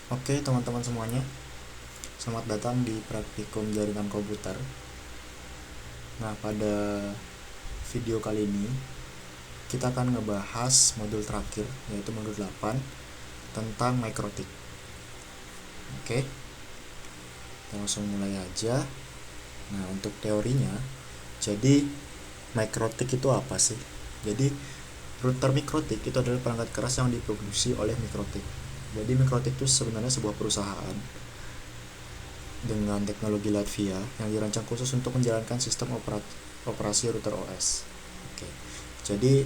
Oke teman-teman semuanya, selamat datang di praktikum jaringan komputer. Nah, pada video kali ini kita akan ngebahas modul terakhir, yaitu modul 8 tentang mikrotik. Oke, kita langsung mulai aja. Nah, untuk teorinya, jadi mikrotik itu apa sih? Jadi router mikrotik itu adalah perangkat keras yang diproduksi oleh mikrotik. Jadi mikrotik itu sebenarnya sebuah perusahaan dengan teknologi Latvia yang dirancang khusus untuk menjalankan sistem operasi router OS. Oke, jadi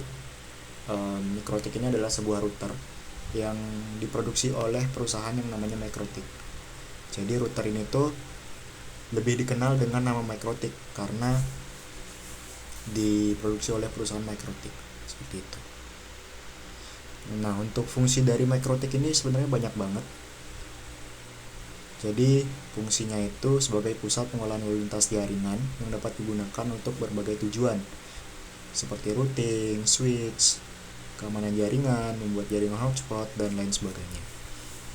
Mikrotik ini adalah sebuah router yang diproduksi oleh perusahaan yang namanya Mikrotik. Jadi router ini tuh lebih dikenal dengan nama Mikrotik karena diproduksi oleh perusahaan Mikrotik, seperti itu. Nah, untuk fungsi dari Mikrotik ini sebenarnya banyak banget. Jadi fungsinya itu sebagai pusat pengolahan lalu lintas jaringan yang dapat digunakan untuk berbagai tujuan seperti routing, switch, keamanan jaringan, membuat jaringan hotspot, dan lain sebagainya.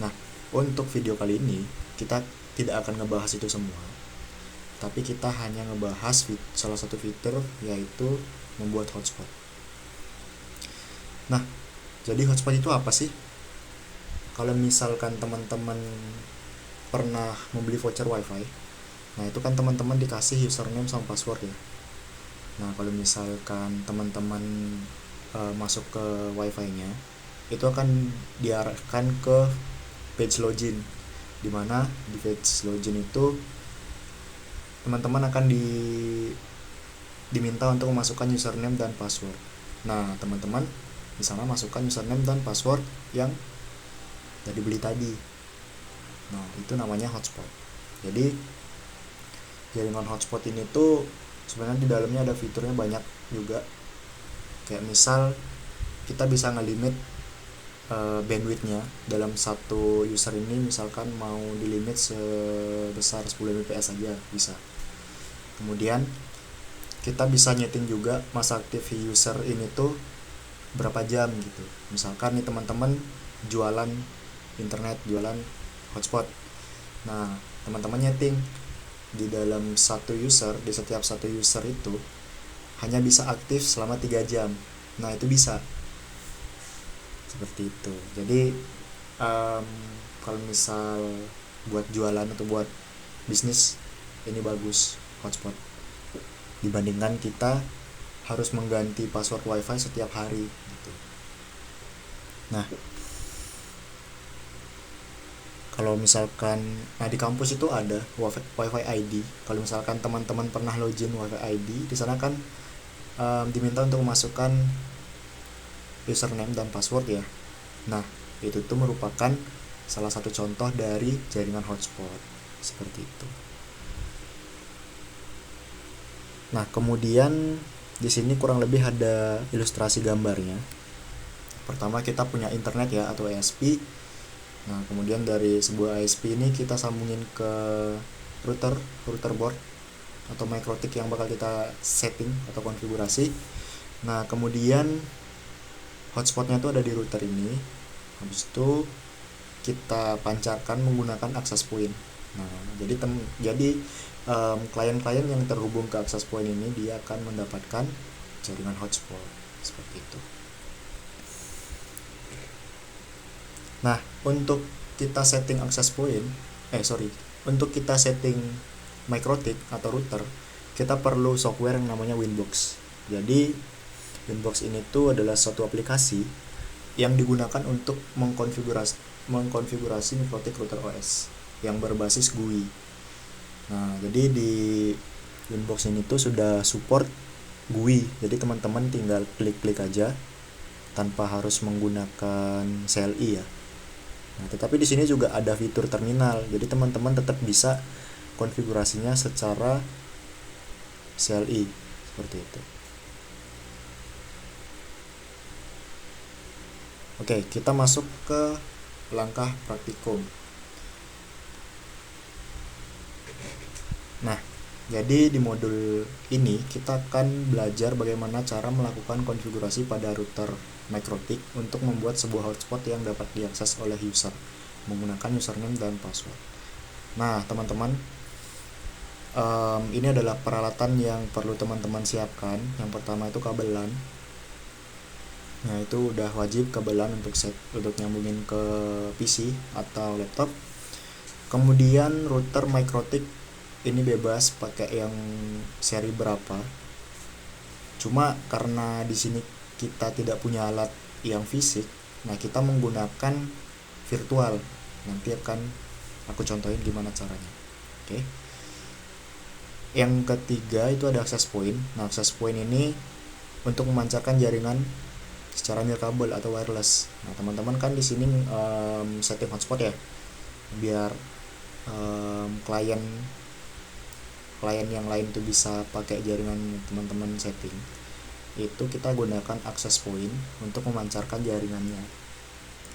Nah, untuk video kali ini kita tidak akan ngebahas itu semua, tapi kita hanya ngebahas salah satu fitur, yaitu membuat hotspot. Nah, jadi hotspot itu apa sih? Kalau misalkan teman-teman pernah membeli voucher wifi, nah itu kan teman-teman dikasih username sama password ya. Nah, kalau misalkan teman-teman masuk ke wifi-nya, itu akan diarahkan ke page login, dimana di page login itu teman-teman akan diminta untuk memasukkan username dan password. Nah, teman-teman di sana masukkan username dan password yang tadi beli tadi. Nah, itu namanya hotspot. Jadi jaringan hotspot ini tuh sebenarnya di dalamnya ada fiturnya banyak juga. Kayak misal kita bisa ngelimit bandwidthnya dalam satu user ini, misalkan mau dilimit sebesar 10 Mbps aja bisa. Kemudian kita bisa nyeting juga masa aktif user ini tuh berapa jam gitu. Misalkan nih teman-teman jualan internet, jualan hotspot. Nah, teman-teman nyeting di dalam satu user, di setiap satu user itu hanya bisa aktif selama 3 jam. Nah, itu bisa seperti itu. Jadi kalau misal buat jualan atau buat bisnis, ini bagus hotspot dibandingkan kita harus mengganti password wifi setiap hari gitu. Nah, kalau misalkan di kampus itu ada wifi ID. Kalau misalkan teman-teman pernah login wifi ID, di sana kan diminta untuk memasukkan username dan password ya. Nah, itu tuh merupakan salah satu contoh dari jaringan hotspot seperti itu. Nah, kemudian di sini kurang lebih ada ilustrasi gambarnya. Pertama kita punya internet ya, atau ISP. Nah, kemudian dari sebuah ISP ini kita sambungin ke router board atau mikrotik yang bakal kita setting atau konfigurasi. Nah, kemudian hotspotnya tuh ada di router ini. Habis itu kita pancarkan menggunakan access point. Nah, jadi klien-klien yang terhubung ke access point ini dia akan mendapatkan jaringan hotspot seperti itu. Nah, untuk kita setting access point, untuk kita setting mikrotik atau router, kita perlu software yang namanya Winbox. Jadi Winbox ini tuh adalah suatu aplikasi yang digunakan untuk mengkonfigurasi mikrotik router OS yang berbasis GUI. Nah, jadi di Winbox ini tuh sudah support GUI. Jadi teman-teman tinggal klik-klik aja tanpa harus menggunakan CLI ya. Nah, tetapi di sini juga ada fitur terminal. Jadi teman-teman tetap bisa konfigurasinya secara CLI seperti itu. Oke, kita masuk ke langkah praktikum. Nah, jadi di modul ini kita akan belajar bagaimana cara melakukan konfigurasi pada router mikrotik untuk membuat sebuah hotspot yang dapat diakses oleh user. menggunakan username dan password. Nah teman-teman, ini adalah peralatan yang perlu teman-teman siapkan. Yang pertama itu kabelan. Nah itu udah wajib kabelan untuk nyambungin ke PC atau laptop. Kemudian router MikroTik, ini bebas pakai yang seri berapa. Cuma karena di sini kita tidak punya alat yang fisik, nah kita menggunakan virtual. Nanti akan aku contohin gimana caranya. Oke. Yang ketiga itu ada access point. Nah access point ini untuk memancarkan jaringan secara nirkabel atau wireless. Nah teman-teman kan di sini setting hotspot ya, biar klien yang lain itu bisa pakai jaringan teman-teman setting. Itu kita gunakan access point untuk memancarkan jaringannya.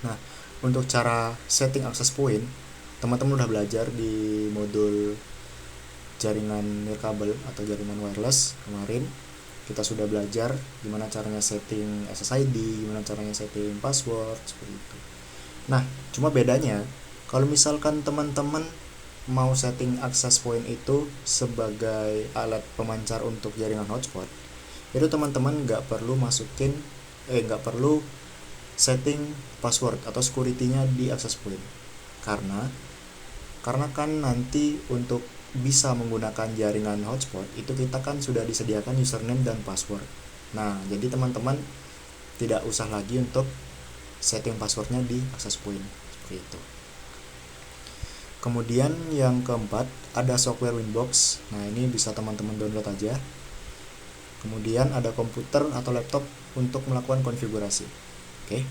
Nah untuk cara setting access point, teman-teman udah belajar di modul jaringan nirkabel atau jaringan wireless kemarin. Kita sudah belajar gimana caranya setting SSID, gimana caranya setting password, seperti itu. Nah, cuma bedanya kalau misalkan teman-teman mau setting access point itu sebagai alat pemancar untuk jaringan hotspot, itu teman-teman nggak perlu setting password atau security-nya di access point. Karena kan nanti untuk bisa menggunakan jaringan hotspot itu kita kan sudah disediakan username dan password. Nah jadi teman-teman tidak usah lagi untuk setting passwordnya di access point seperti itu. Kemudian yang keempat ada software Winbox. Nah ini bisa teman-teman download aja. Kemudian ada komputer atau laptop untuk melakukan konfigurasi. Oke.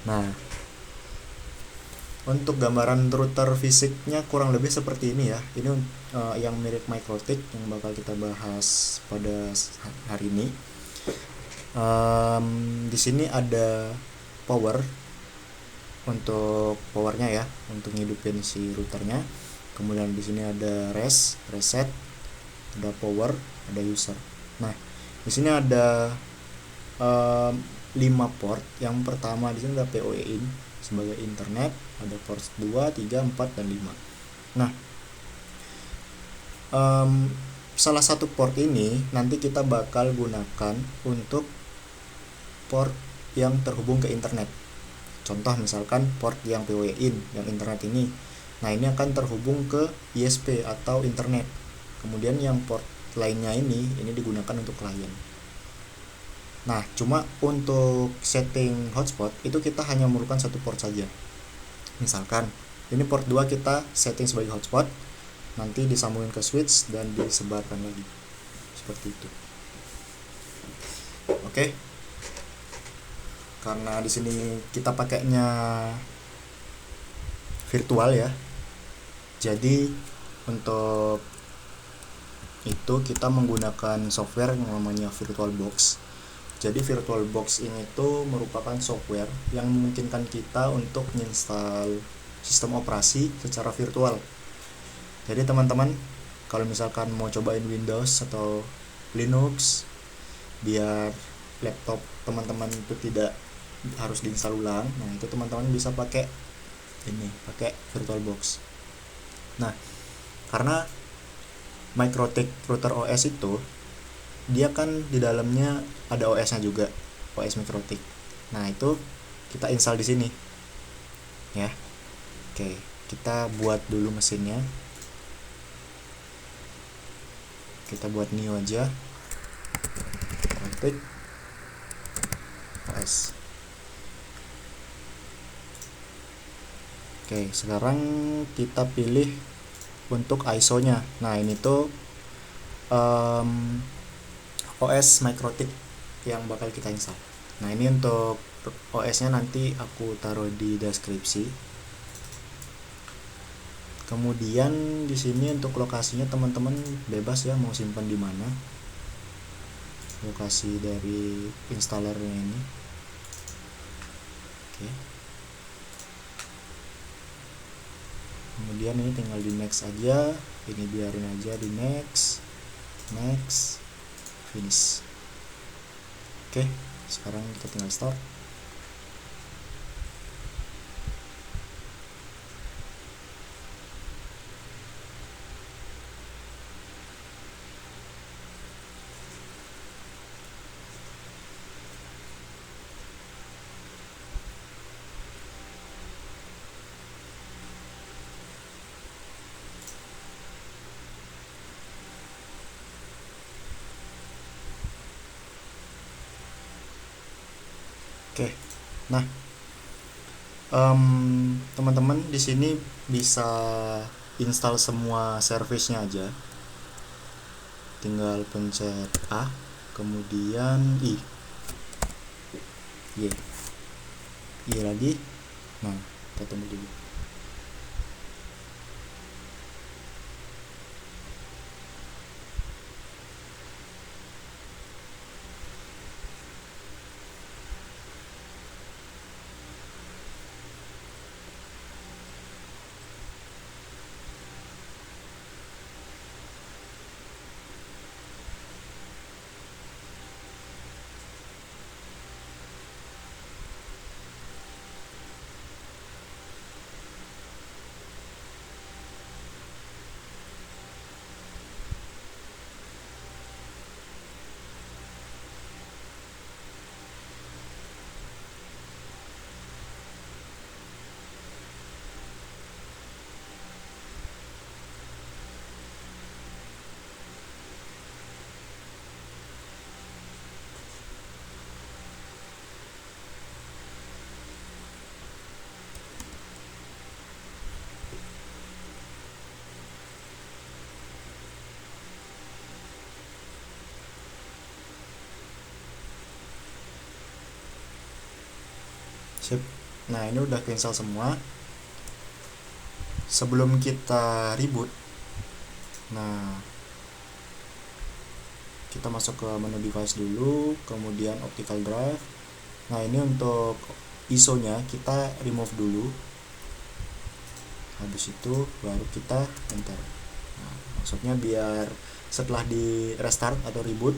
Nah untuk gambaran router fisiknya kurang lebih seperti ini ya. Ini yang mirip MikroTik yang bakal kita bahas pada hari ini. Di sini ada power untuk powernya ya, untuk ngidupin si routernya. Kemudian di sini ada reset, ada power, ada user. Nah di sini ada 5 port. Yang pertama di sini ada PoE in sebagai internet, ada port 2, 3, 4, dan 5. Nah salah satu port ini nanti kita bakal gunakan untuk port yang terhubung ke internet. Contoh misalkan port yang PoE in, yang internet ini. Nah ini akan terhubung ke ISP atau internet. Kemudian yang port lainnya ini digunakan untuk klien. Nah cuma untuk setting hotspot itu kita hanya memerlukan satu port saja. Misalkan ini port 2 kita setting sebagai hotspot, nanti disambungin ke switch dan disebarkan lagi seperti itu. Oke. Karena di sini kita pakainya virtual ya, jadi untuk itu kita menggunakan software yang namanya VirtualBox. Jadi VirtualBox ini tuh merupakan software yang memungkinkan kita untuk menginstal sistem operasi secara virtual. Jadi teman-teman kalau misalkan mau cobain Windows atau Linux biar laptop teman-teman itu tidak harus diinstal ulang, nah itu teman-teman bisa pakai VirtualBox. Nah karena MikroTik router OS itu dia kan di dalamnya ada OS-nya juga, OS MikroTik. Nah itu kita install di sini ya. Oke, kita buat dulu mesinnya. Kita buat new aja, MikroTik OS. Oke, sekarang kita pilih untuk ISO-nya. Nah ini tuh OS MikroTik yang bakal kita install. Nah ini untuk OS-nya nanti aku taruh di deskripsi. Kemudian di sini untuk lokasinya teman-teman bebas ya mau simpan di mana. Lokasi dari installernya ini. Oke. Kemudian ini tinggal di next aja. Ini biarin aja di next, finish. Oke, sekarang kita tinggal start. Oke, nah teman-teman di sini bisa install semua service-nya aja, tinggal pencet A, kemudian I lagi. Nah, kita tunggu dulu. Sip. Nah, ini udah cancel semua. Sebelum kita reboot, nah kita masuk ke menu device dulu, kemudian optical drive. Nah, ini untuk ISO nya kita remove dulu, habis itu baru kita enter. Nah, maksudnya biar setelah di restart atau reboot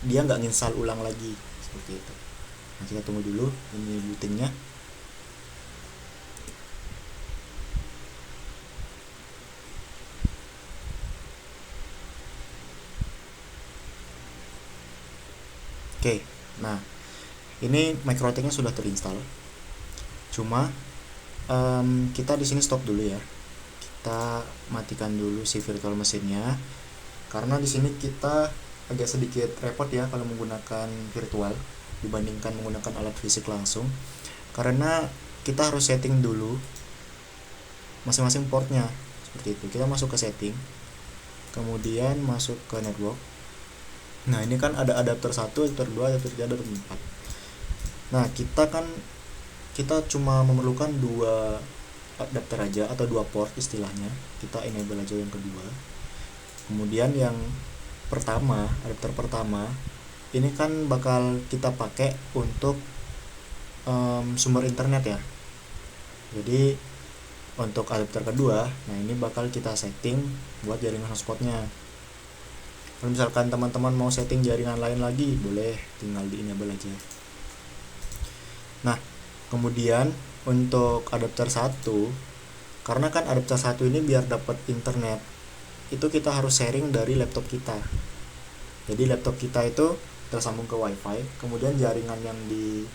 dia nggak nginstal ulang lagi, seperti itu. Nah, kita tunggu dulu ini bootingnya. Oke, nah ini MikroTik-nya sudah terinstall. Cuma kita di sini stop dulu ya. Kita matikan dulu si virtual mesinnya, karena di sini kita agak sedikit repot ya kalau menggunakan virtual dibandingkan menggunakan alat fisik langsung, karena kita harus setting dulu masing-masing portnya seperti itu. Kita masuk ke setting, kemudian masuk ke network. Nah, ini kan ada adapter 1, adapter 2, adapter 3, adapter 4. Nah, kita cuma memerlukan 2 adapter aja atau 2 port istilahnya. Kita enable aja yang kedua. Kemudian yang pertama, adapter pertama ini kan bakal kita pakai untuk sumber internet ya. Jadi untuk adapter kedua, nah ini bakal kita setting buat jaringan hotspotnya. Kalau misalkan teman-teman mau setting jaringan lain lagi, boleh tinggal di enable aja. Nah, kemudian untuk adapter 1, karena kan adapter 1 ini biar dapat internet itu kita harus sharing dari laptop kita. Jadi laptop kita itu tersambung ke wifi, kemudian jaringan yang di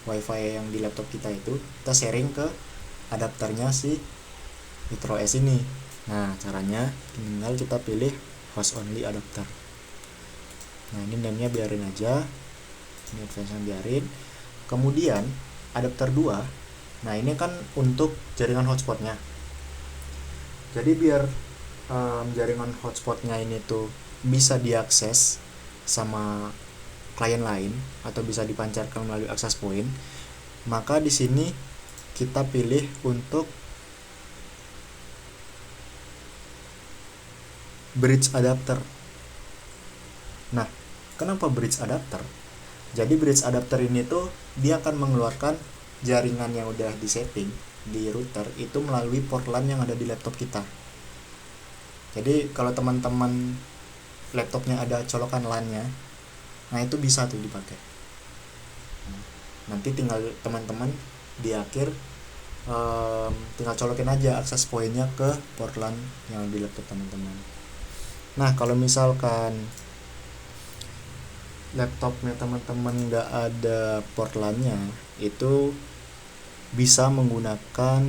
wifi yang di laptop kita itu kita sharing ke adapternya si MicroS ini. Nah, caranya tinggal kita pilih host only adapter. Nah, ini name-nya biarin aja, ini advance-nya biarin. Kemudian adapter 2, nah ini kan untuk jaringan hotspotnya. Jadi biar jaringan hotspotnya ini tuh bisa diakses sama klien lain atau bisa dipancarkan melalui access point, maka di sini kita pilih untuk bridge adapter. Nah, kenapa bridge adapter? Jadi bridge adapter ini tuh dia akan mengeluarkan jaringan yang udah disetting di router itu melalui port LAN yang ada di laptop kita. Jadi kalau teman-teman laptopnya ada colokan LAN-nya, nah itu bisa tuh dipakai. Nanti tinggal teman-teman di akhir tinggal colokin aja akses pointnya ke port LAN yang di laptop teman-teman. Nah, kalau misalkan laptopnya teman-teman nggak ada port LAN-nya, itu bisa menggunakan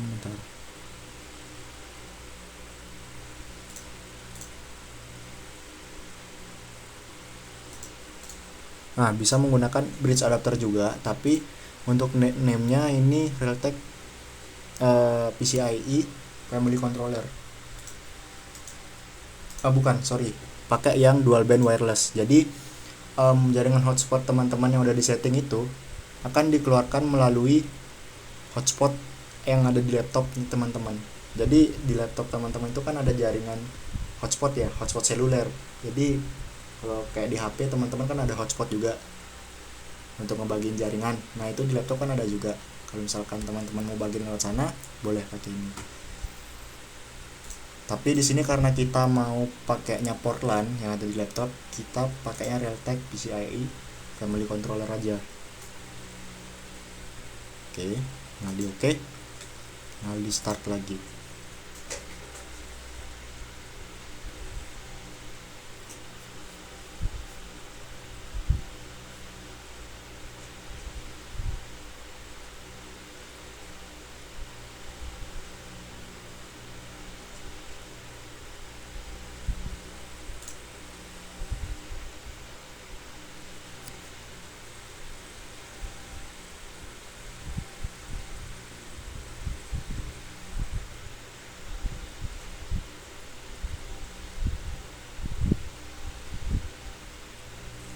bentar. Nah, bisa menggunakan bridge adapter juga, tapi untuk name-nya ini Realtek PCIe Family Controller. Bukan, sorry, pakai yang dual band wireless. Jadi jaringan hotspot teman-teman yang udah disetting itu akan dikeluarkan melalui hotspot yang ada di laptop teman-teman. Jadi di laptop teman-teman itu kan ada jaringan hotspot ya, hotspot seluler. Jadi kalau kayak di HP teman-teman kan ada hotspot juga untuk ngebagiin jaringan. Nah, itu di laptop kan ada juga. Kalau misalkan teman-teman mau bagiin lewat sana, boleh pakai ini. Tapi di sini karena kita mau pakainya port LAN yang ada di laptop, kita pakainya Realtek PCIe Family Controller aja. Oke, nah di oke. Nah, di start lagi.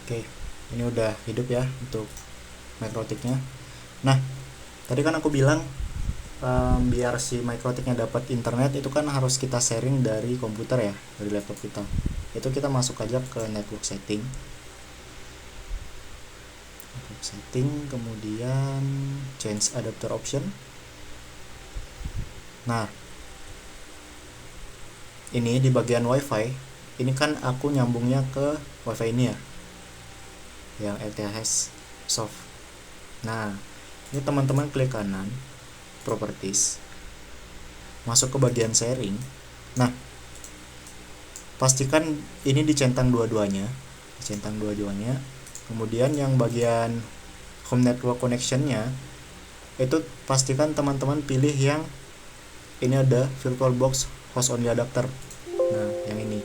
Oke, ini udah hidup ya untuk Mikrotiknya. Nah, tadi kan aku bilang biar si Mikrotiknya dapat internet itu kan harus kita sharing dari komputer ya, dari laptop kita. Itu kita masuk aja ke network setting, kemudian change adapter option. Nah, ini di bagian wifi, ini kan aku nyambungnya ke wifi ini ya, yang ETH soft. Nah, ini teman-teman klik kanan, properties, masuk ke bagian sharing. Nah, pastikan ini dicentang dua-duanya, kemudian yang bagian home network connectionnya itu pastikan teman-teman pilih yang ini ada VirtualBox host only adapter. Nah, yang ini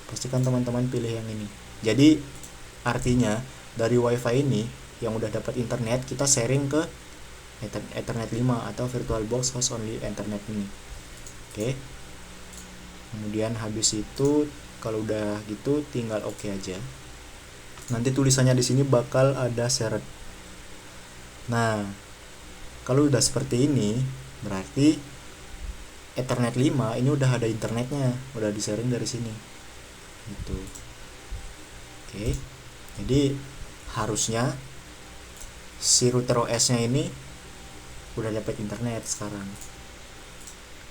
pastikan teman-teman pilih yang ini. Jadi artinya dari wifi ini yang udah dapat internet, kita sharing ke Ethernet 5 atau VirtualBox host only internet ini. Oke. Kemudian habis itu kalau udah gitu tinggal oke aja. Nanti tulisannya di sini bakal ada shared. Nah, kalau udah seperti ini berarti Ethernet 5 ini udah ada internetnya, udah di-sharing dari sini. Gitu. Oke. Jadi harusnya si router OS-nya ini udah dapat internet sekarang.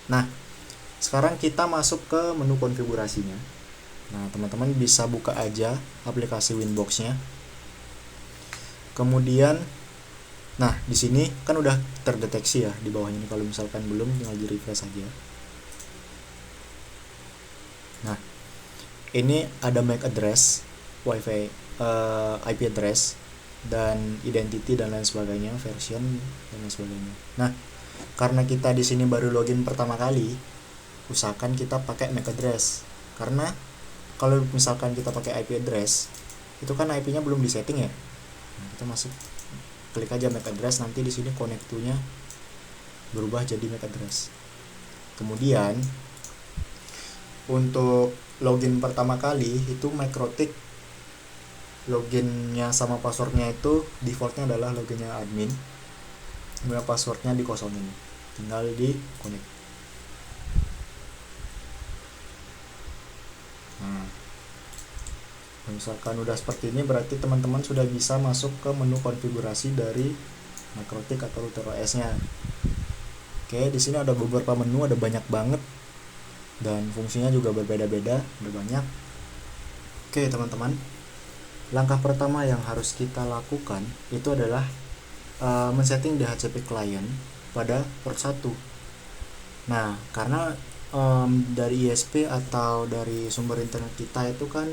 Nah, sekarang kita masuk ke menu konfigurasinya. Nah, teman-teman bisa buka aja aplikasi Winbox-nya. Kemudian, nah di sini kan udah terdeteksi ya di bawahnya ini. Kalau misalkan belum, tinggal di refresh aja. Nah, ini ada MAC address, WiFi, IP address, dan identity dan lain sebagainya, version dan lain sebagainya. Nah, karena kita di sini baru login pertama kali, usahakan kita pakai MAC address. Karena kalau misalkan kita pakai IP address, itu kan IP-nya belum disetting ya. Nah, kita masuk, klik aja MAC address, nanti di sini connect to-nya berubah jadi MAC address. Kemudian untuk login pertama kali itu Mikrotik loginnya sama passwordnya itu defaultnya adalah loginnya admin, kemudian passwordnya dikosongin, tinggal di connect. Nah, misalkan udah seperti ini berarti teman-teman sudah bisa masuk ke menu konfigurasi dari Mikrotik atau router OS-nya. Oke, di sini ada beberapa menu, ada banyak banget dan fungsinya juga berbeda-beda, ada banyak. Oke teman-teman, langkah pertama yang harus kita lakukan itu adalah men-setting DHCP client pada port 1. Nah, karena dari ISP atau dari sumber internet kita itu kan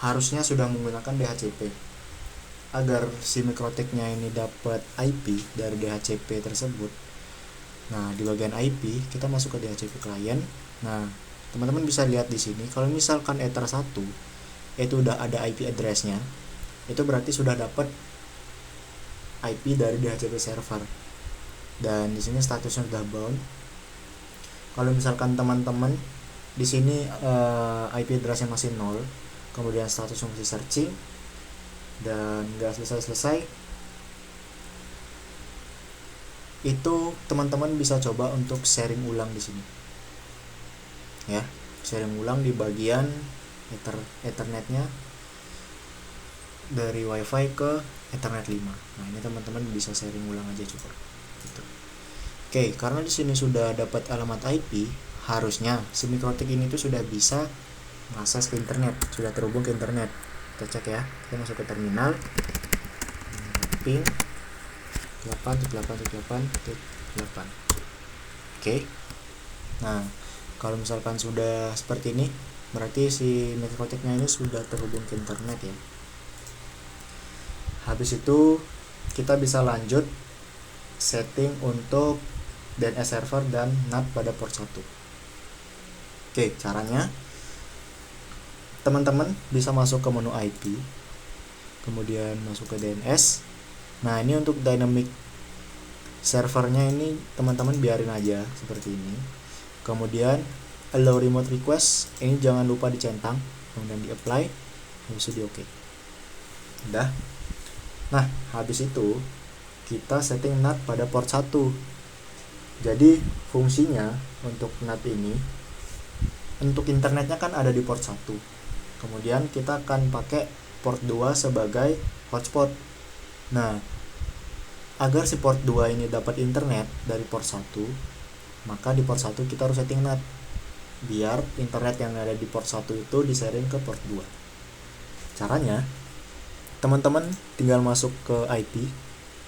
harusnya sudah menggunakan DHCP. Agar si Mikrotiknya ini dapat IP dari DHCP tersebut. Nah, di bagian IP kita masuk ke DHCP client. Nah, teman-teman bisa lihat di sini kalau misalkan Ether 1 itu udah ada IP address-nya, itu berarti sudah dapat IP dari DHCP server. Dan di sini statusnya sudah bound. Kalau misalkan teman-teman di sini IP address-nya masih 0, kemudian statusnya masih searching dan nggak selesai-selesai, itu teman-teman bisa coba untuk sharing ulang di sini. Ya, sharing ulang di bagian Ethernetnya dari WiFi ke Ethernet 5. Nah, ini teman-teman bisa sharing ulang aja coba. Gitu. Oke, karena di sini sudah dapat alamat IP, harusnya si Mikrotik ini tuh sudah bisa mengakses ke internet, sudah terhubung ke internet. Kita cek ya, kita masuk ke terminal, ping 8.8.8.8. Oke. Nah, kalau misalkan sudah seperti ini, berarti si Mikrotiknya ini sudah terhubung ke internet ya. Habis itu kita bisa lanjut setting untuk DNS server dan NAT pada port 1. Oke, caranya teman-teman bisa masuk ke menu IP, kemudian masuk ke DNS. Nah, ini untuk dynamic servernya ini teman-teman biarin aja seperti ini. Kemudian allow remote request, ini jangan lupa dicentang, kemudian di apply, habis itu di OK. Udah. Nah, habis itu kita setting NAT pada port 1. Jadi fungsinya untuk NAT ini, untuk internetnya kan ada di port 1. Kemudian kita akan pakai port 2 sebagai hotspot. Nah, agar si port 2 ini dapat internet dari port 1, maka di port 1 kita harus setting NAT biar internet yang ada di port 1 itu di-sharing ke port 2. Caranya, teman-teman tinggal masuk ke IP,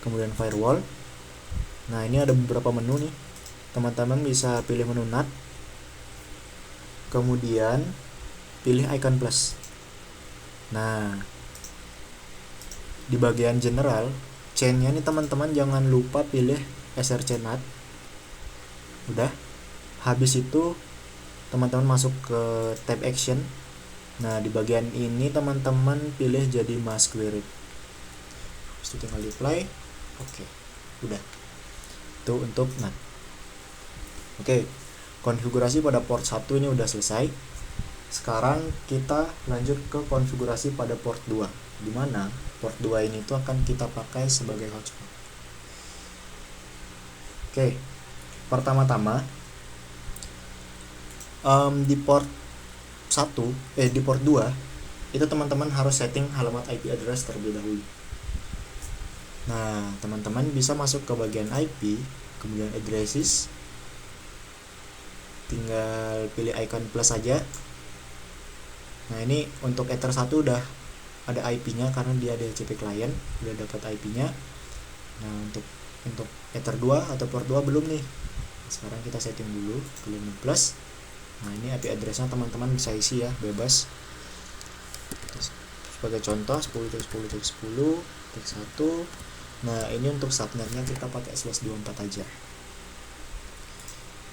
kemudian firewall. Nah, ini ada beberapa menu nih. Teman-teman bisa pilih menu NAT, kemudian pilih icon plus. Nah, di bagian general, chain-nya nih teman-teman jangan lupa pilih src NAT. Udah. Habis itu teman-teman masuk ke tab action. Nah, di bagian ini teman-teman pilih jadi mask query. Terus tinggal di apply. Oke. Udah. Itu untuk NAT. Oke. Konfigurasi pada port 1 ini udah selesai. Sekarang kita lanjut ke konfigurasi pada port 2, di mana port 2 ini tuh akan kita pakai sebagai hotspot. Oke. Pertama-tama di port 2 itu teman-teman harus setting alamat IP address terlebih dahulu. Nah, teman-teman bisa masuk ke bagian IP, kemudian addresses, tinggal pilih icon plus saja. Nah, ini untuk Ether 1 udah ada IP-nya karena dia ada DHCP client, udah dapat IP-nya. Nah, untuk Ether 2 atau port 2 belum nih. Sekarang kita setting dulu, pilih plus. Nah, ini IP address-nya teman-teman bisa isi ya, bebas. Sebagai contoh 10.10.10.1. Nah, ini untuk subnetnya kita pakai /24 aja.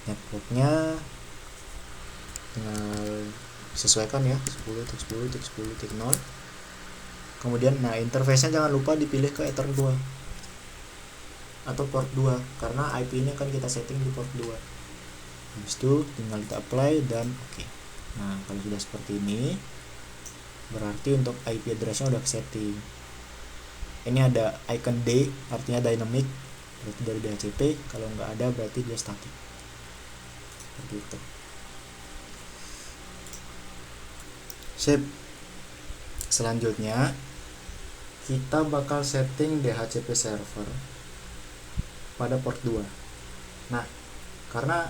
Networknya tinggal sesuaikan ya, 10.10.10.0. Kemudian nah, interface-nya jangan lupa dipilih ke Ether 2 atau port 2 karena IP ini kan kita setting di port 2. Habis itu tinggal kita apply dan oke. Nah, kalau sudah seperti ini berarti untuk IP address-nya udah setting. Ini ada icon D, artinya dynamic, berarti dari DHCP. Kalau nggak ada berarti dia static. Seperti itu. Sip. Selanjutnya kita bakal setting DHCP server pada port 2. Nah, karena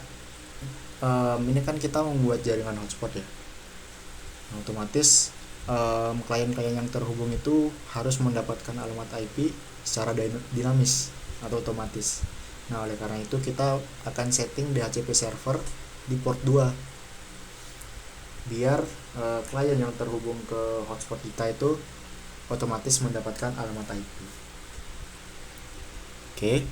ini kan kita membuat jaringan hotspot ya. Nah, otomatis klien-klien yang terhubung itu harus mendapatkan alamat IP secara dinamis atau otomatis. Nah, oleh karena itu kita akan setting DHCP server di port 2 biar klien yang terhubung ke hotspot kita itu otomatis mendapatkan alamat IP. Oke.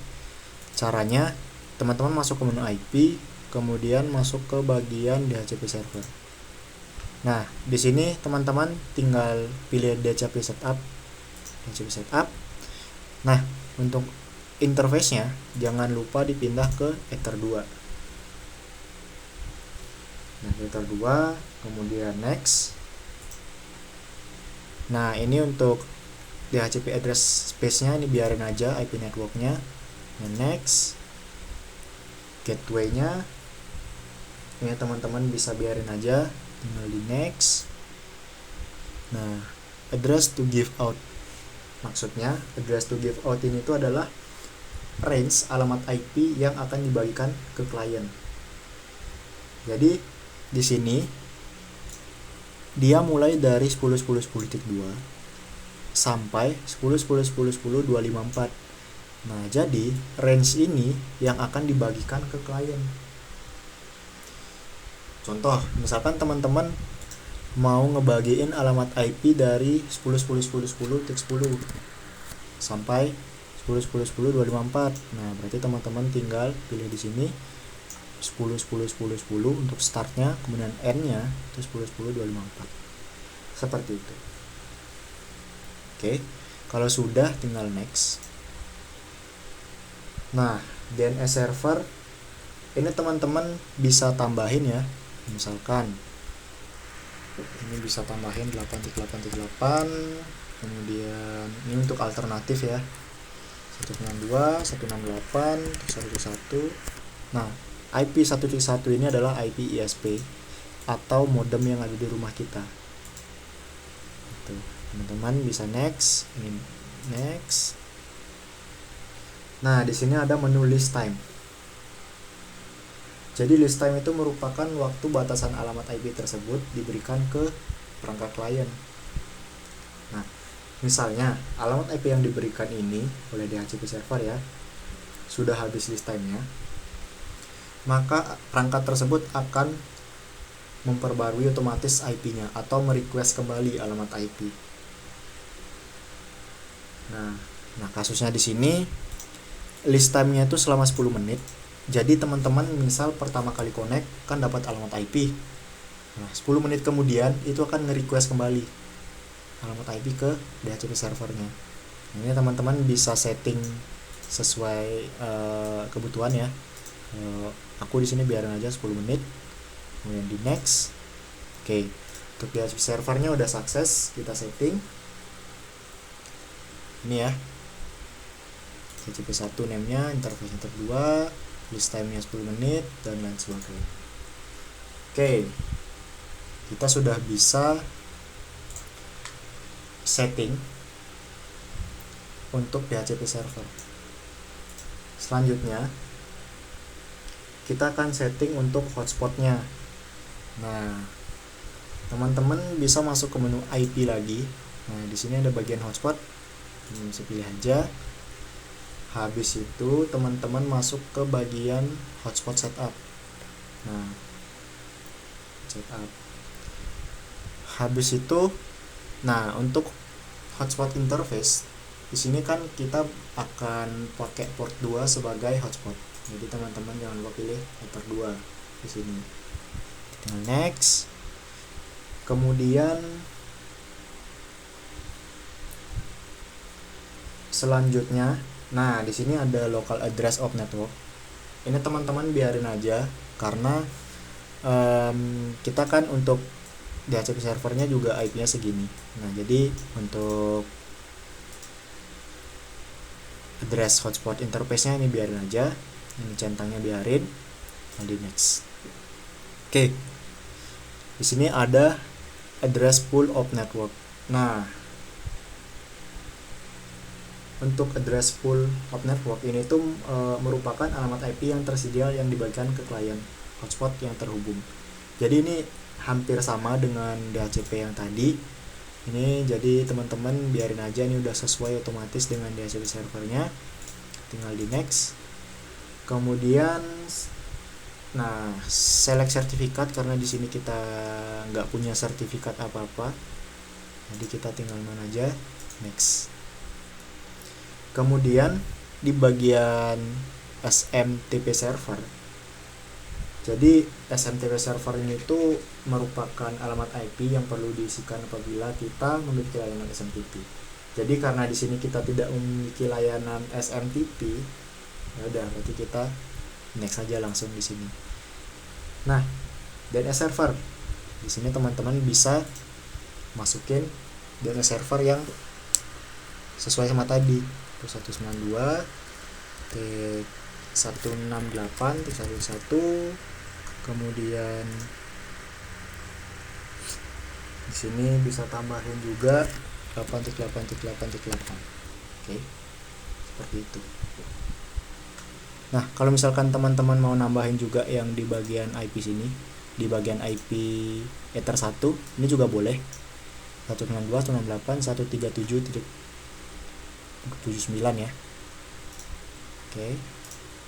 Caranya teman-teman masuk ke menu IP, kemudian masuk ke bagian DHCP server. Nah, di sini teman-teman tinggal pilih DHCP setup. Nah, untuk interface-nya jangan lupa dipindah ke Ether 2. Nah, Ether 2, kemudian next. Nah, ini untuk DHCP address space-nya ini biarin aja, IP network-nya. Nah, next. Gateway-nya ini teman-teman bisa biarin aja, tinggal di next. Nah, address to give out, maksudnya address to give out ini itu adalah range alamat IP yang akan dibagikan ke klien. Jadi di sini dia mulai dari 10.10.10.2 sampai 10.10.10.10.254. Nah, jadi range ini yang akan dibagikan ke klien. Contoh, misalkan teman-teman mau ngebagiin alamat IP dari 10.10.10.10.10 sampai 10.10.10.254. Nah, berarti teman-teman tinggal pilih di sini 10.10.10.10 untuk startnya, kemudian n-nya itu 10.10.254. Seperti itu. Oke, kalau sudah tinggal next. Nah, DNS server ini teman-teman bisa tambahin ya. Misalkan ini bisa tambahin 8.8.8, kemudian ini untuk alternatif ya, 192, 168, 1.1. Nah, IP 1.1 ini adalah IP ISP atau modem yang ada di rumah kita. Teman-teman bisa next, ini next. Nah, di sini ada menu list time. Jadi list time itu merupakan waktu batasan alamat IP tersebut diberikan ke perangkat klien. Nah, misalnya alamat IP yang diberikan ini oleh DHCP server ya sudah habis list time-nya, maka perangkat tersebut akan memperbarui otomatis IP-nya atau merequest kembali alamat IP. Nah, kasusnya di sini list time-nya itu selama 10 menit. Jadi teman-teman misal pertama kali connect kan dapat alamat IP. Nah, 10 menit kemudian itu akan nge-request kembali alamat IP ke DHCP servernya. Ini teman-teman bisa setting sesuai kebutuhan ya. Aku di sini biarin aja 10 menit. Kemudian di next. Oke, untuk DHCP servernya udah sukses, kita setting. Ini ya. DHCP 1 name-nya, interface Ether 2, list time-nya 10 menit, dan lain sebagainya. Oke, kita sudah bisa setting untuk DHCP server. Selanjutnya, kita akan setting untuk hotspot-nya. Nah, teman-teman bisa masuk ke menu IP lagi. Nah, di sini ada bagian hotspot. Ini bisa pilih aja. Habis itu teman-teman masuk ke bagian hotspot setup. Nah, setup. Habis itu, nah untuk hotspot interface di sini kan kita akan pakai port 2 sebagai hotspot. Jadi teman-teman jangan lupa pilih Ether 2 di sini. Tinggal next. Kemudian selanjutnya, nah di sini ada local address of network. Ini teman-teman biarin aja karena kita kan untuk DHCP servernya juga IP-nya segini. Nah, jadi untuk address hotspot interface-nya ini biarin aja. Ini centangnya biarin. Nah, di next. Oke. Di sini ada address pool of network. Nah, untuk address pool of network ini tuh merupakan alamat IP yang tersedia yang dibagikan ke klien hotspot yang terhubung. Jadi ini hampir sama dengan DHCP yang tadi. Ini jadi teman-teman biarin aja, ini udah sesuai otomatis dengan DHCP servernya. Tinggal di next. Kemudian nah, select sertifikat karena di sini kita nggak punya sertifikat apa-apa. Jadi kita tinggal mana aja, next. Kemudian di bagian SMTP server Jadi SMTP server ini tuh merupakan alamat IP yang perlu diisikan apabila kita memiliki layanan SMTP. Jadi karena di sini kita tidak memiliki layanan SMTP, ya udah berarti kita next aja langsung di sini. Nah, DNS server. Di sini teman-teman bisa masukin DNS server yang sesuai sama tadi. 192.168.11, kemudian di sini bisa tambahin juga 8.8.8.8. Oke. Seperti itu. Nah, kalau misalkan teman-teman mau nambahin juga yang di bagian IP sini, di bagian IP Ether 1, ini juga boleh. 192.168.137.79 ya. Oke.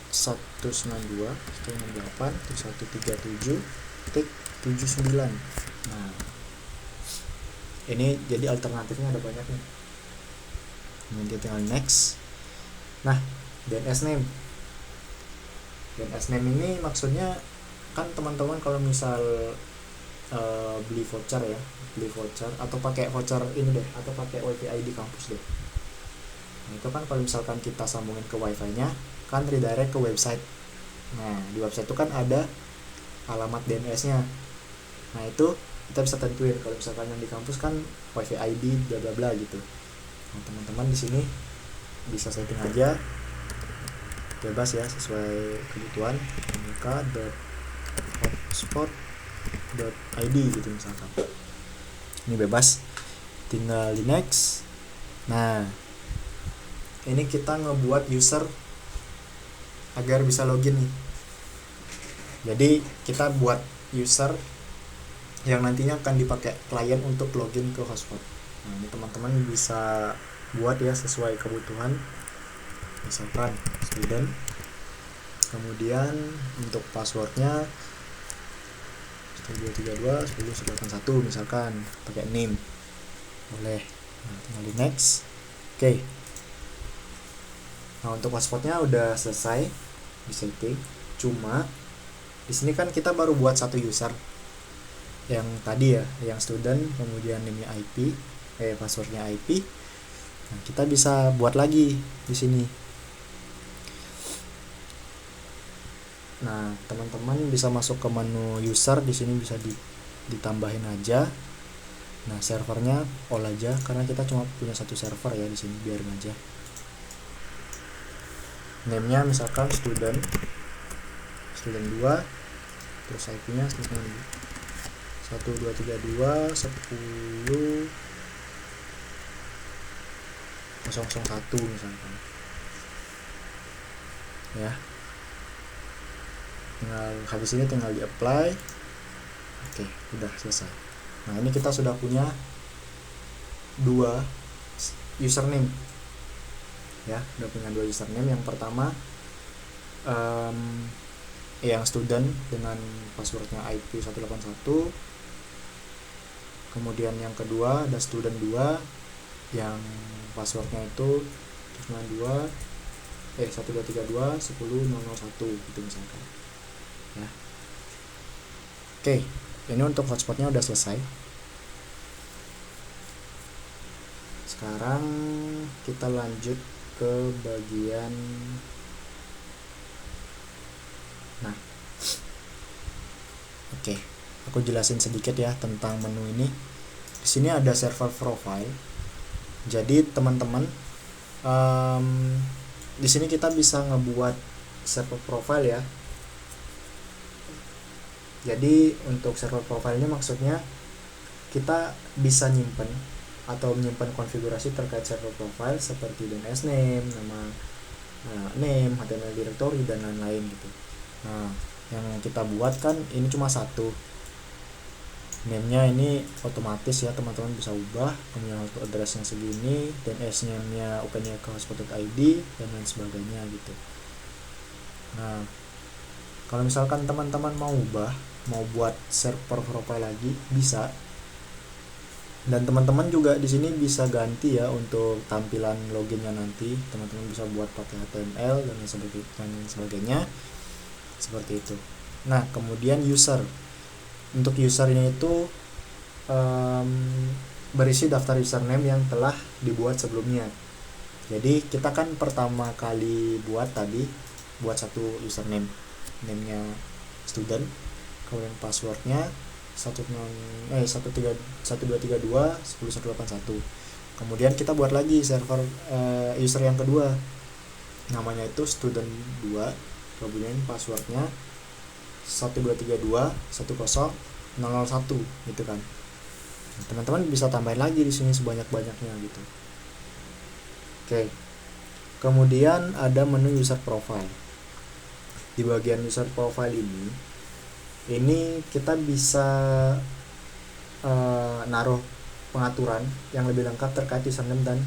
192.168.137.79. Nah, ini jadi alternatifnya ada banyak nih. Nanti tinggal next. Nah, DNS name. DNS name ini maksudnya kan teman-teman kalau misal beli voucher ya, beli voucher atau pakai voucher ini deh, atau pakai WiFi ID kampus deh. Nah, itu kan kalau misalkan kita sambungin ke WiFi-nya kan redirect ke website. Nah, di website itu kan ada alamat DNS-nya. Nah, itu kita bisa tentuin kalau misalkan yang di kampus kan WiFi ID bla bla bla gitu. Nah, teman-teman di sini bisa setting aja bebas ya sesuai kebutuhan, mk.hotspot.id gitu misalkan. Ini bebas, tinggal di next. Nah, ini kita ngebuat user agar bisa login nih. Jadi kita buat user yang nantinya akan dipakai klien untuk login ke hotspot. Nah, ini teman-teman bisa buat ya sesuai kebutuhan. Misalkan student, kemudian untuk passwordnya 232.10.181 misalkan, pakai name boleh. Nah, tinggal di next. Oke. Nah, untuk hotspotnya udah selesai di setting. Cuma di sini kan kita baru buat satu user yang tadi ya, yang student, kemudian name-nya IP, passwordnya IP. Nah, kita bisa buat lagi di sini. Nah, teman-teman bisa masuk ke menu user, di sini bisa ditambahin aja. Nah, servernya all aja karena kita cuma punya satu server ya di sini, biarin aja. Name-nya misalkan student 2, terus IP-nya 1232.10.001 misalkan. Ya. Tinggal habis ini tinggal di apply. Oke, udah selesai. Nah, ini kita sudah punya 2 username ya, udah punya 2 username. Yang pertama yang student dengan passwordnya IP 181, kemudian yang kedua ada student 2 yang passwordnya itu 1232.10.001 gitu misalkan ya. Oke, ini untuk hotspotnya udah selesai. Sekarang kita lanjut ke bagian oke, aku jelasin sedikit ya tentang menu ini. Di sini ada server profile. Jadi teman-teman, di sini kita bisa ngebuat server profile ya. Jadi untuk server profile ini maksudnya kita bisa nyimpen atau menyimpan konfigurasi terkait server profile seperti DNS name, nama name, HTML directory dan lain-lain gitu. Nah, yang kita buat kan ini cuma satu. Name-nya ini otomatis ya, teman-teman bisa ubah, kemudian address-nya segini, DNS name-nya opennya ke hotspot.id dan lain sebagainya gitu. Nah, kalau misalkan teman-teman mau ubah, mau buat server profile lagi bisa. Dan teman-teman juga di sini bisa ganti ya untuk tampilan loginnya nanti. Teman-teman bisa buat pakai HTML dan lain sebagainya. Seperti itu. Nah, kemudian user. Untuk user ini itu berisi daftar username yang telah dibuat sebelumnya. Jadi kita kan pertama kali buat satu username, namenya student, kemudian passwordnya 123.101.181. Kemudian kita buat lagi server user yang kedua, namanya itu student 2, kemudian passwordnya 123.210.001 gitu kan. Teman-teman bisa tambahin lagi di sini sebanyak-banyaknya gitu. Oke. Kemudian ada menu user profile. Di bagian user profile ini kita bisa naruh pengaturan yang lebih lengkap terkait username dan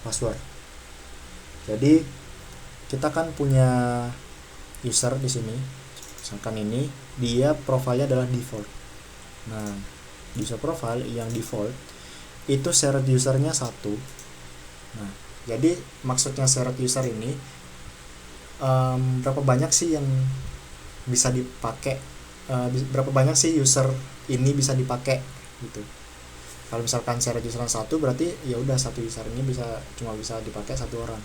password. Jadi kita kan punya user di sini. Misalkan ini dia profilnya adalah default. Nah, user profile yang default itu shared usernya 1. Nah, jadi maksudnya shared user ini berapa banyak sih yang bisa dipakai, berapa banyak sih user ini bisa dipakai gitu. Kalau misalkan shared user 1 berarti ya udah satu user ini cuma bisa dipakai 1 orang.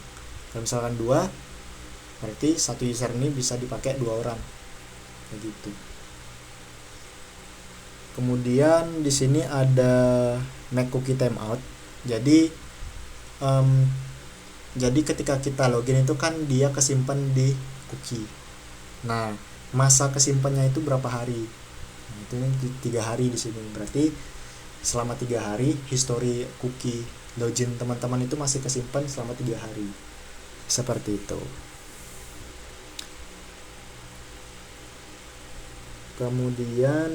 Kalau misalkan 2 berarti satu user ini bisa dipakai 2 orang. Begitu. Kemudian di sini ada make cookie timeout. Jadi ketika kita login itu kan dia kesimpan di cookie. Nah, masa kesimpannya itu berapa hari? Nah, itu 3 hari di sini. Berarti selama 3 hari history cookie login teman-teman itu masih kesimpan selama 3 hari. Seperti itu. Kemudian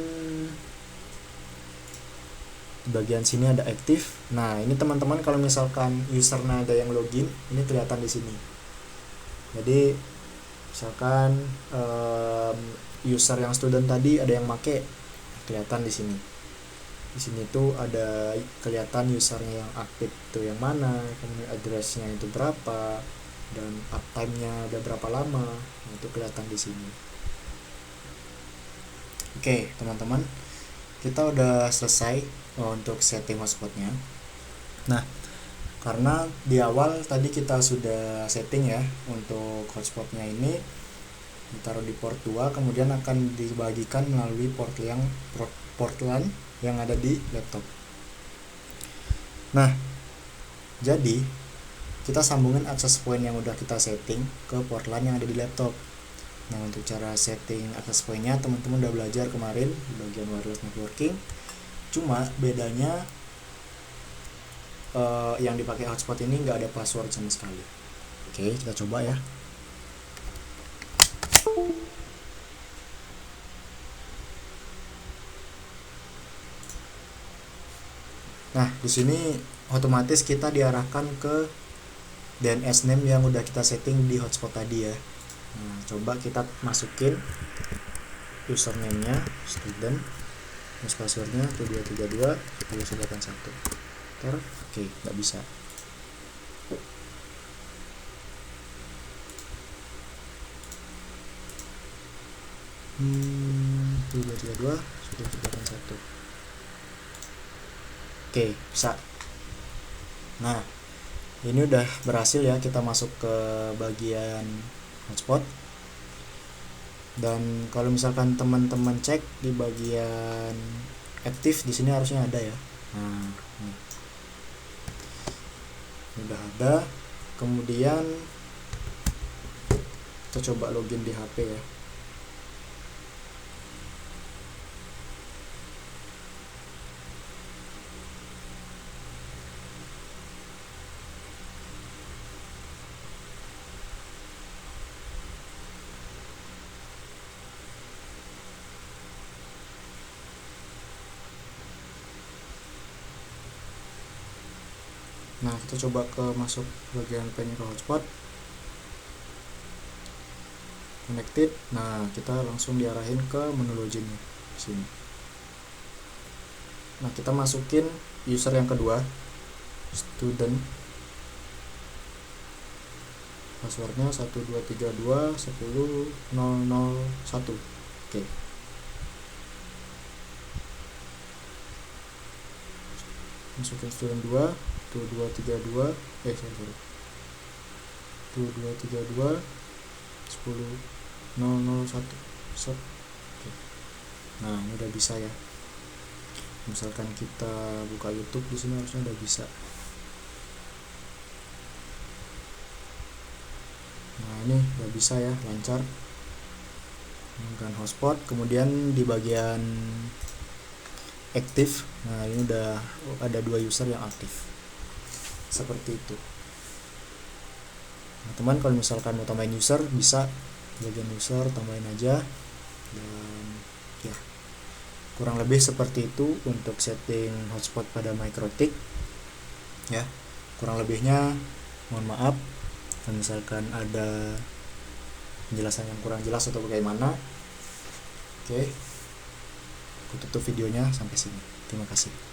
di bagian sini ada aktif. Nah, ini teman-teman kalau misalkan usernya ada yang login, ini kelihatan di sini. Jadi misalkan user yang student tadi ada yang make, kelihatan di sini. Di sini tuh ada kelihatan usernya yang aktif itu yang mana, kemudian addressnya itu berapa, dan uptime-nya ada berapa lama. Nah, itu kelihatan di sini. Oke, teman-teman, kita udah selesai untuk setting hotspotnya. Nah, karena di awal tadi kita sudah setting ya untuk hotspotnya ini ditaruh di port 2, kemudian akan dibagikan melalui port LAN yang ada di laptop. Nah, jadi kita sambungin access point yang udah kita setting ke port LAN yang ada di laptop. Nah, untuk cara setting access point-nya teman-teman udah belajar kemarin di bagian wireless networking. Cuma bedanya yang dipakai hotspot ini nggak ada password sama sekali. Oke, kita coba ya. Nah, di sini otomatis kita diarahkan ke DNS name yang udah kita setting di hotspot tadi ya. Nah, coba kita masukin username-nya student, terus passwordnya 7232.181. Oke, nggak bisa. Hmm, 7232.181. Oke, bisa. Nah, ini udah berhasil ya kita masuk ke bagian hotspot. Dan kalau misalkan teman-teman cek di bagian aktif di sini harusnya ada ya. Nah, ini udah ada. Kemudian kita coba login di HP ya. Nah, kita coba masuk bagian pennya ke hotspot, connected. Nah, kita langsung diarahin ke menu login di sini. Nah, kita masukin user yang kedua, student, passwordnya 123.210.001. Oke. Masukin student 2 tuh 232 sorry 2232 10001 set. Oke. Nah ini udah bisa ya, misalkan kita buka YouTube di sini harusnya udah bisa. Nah ini udah bisa ya, lancar menggunakan hotspot. Kemudian di bagian aktif, nah ini udah ada 2 user yang aktif seperti itu. Nah teman kalau misalkan mau tambahin user, bisa bagian user tambahin aja. Dan ya kurang lebih seperti itu untuk setting hotspot pada MikroTik ya. Kurang lebihnya mohon maaf kalau misalkan ada penjelasan yang kurang jelas atau bagaimana. Oke, aku tutup videonya sampai sini. Terima kasih.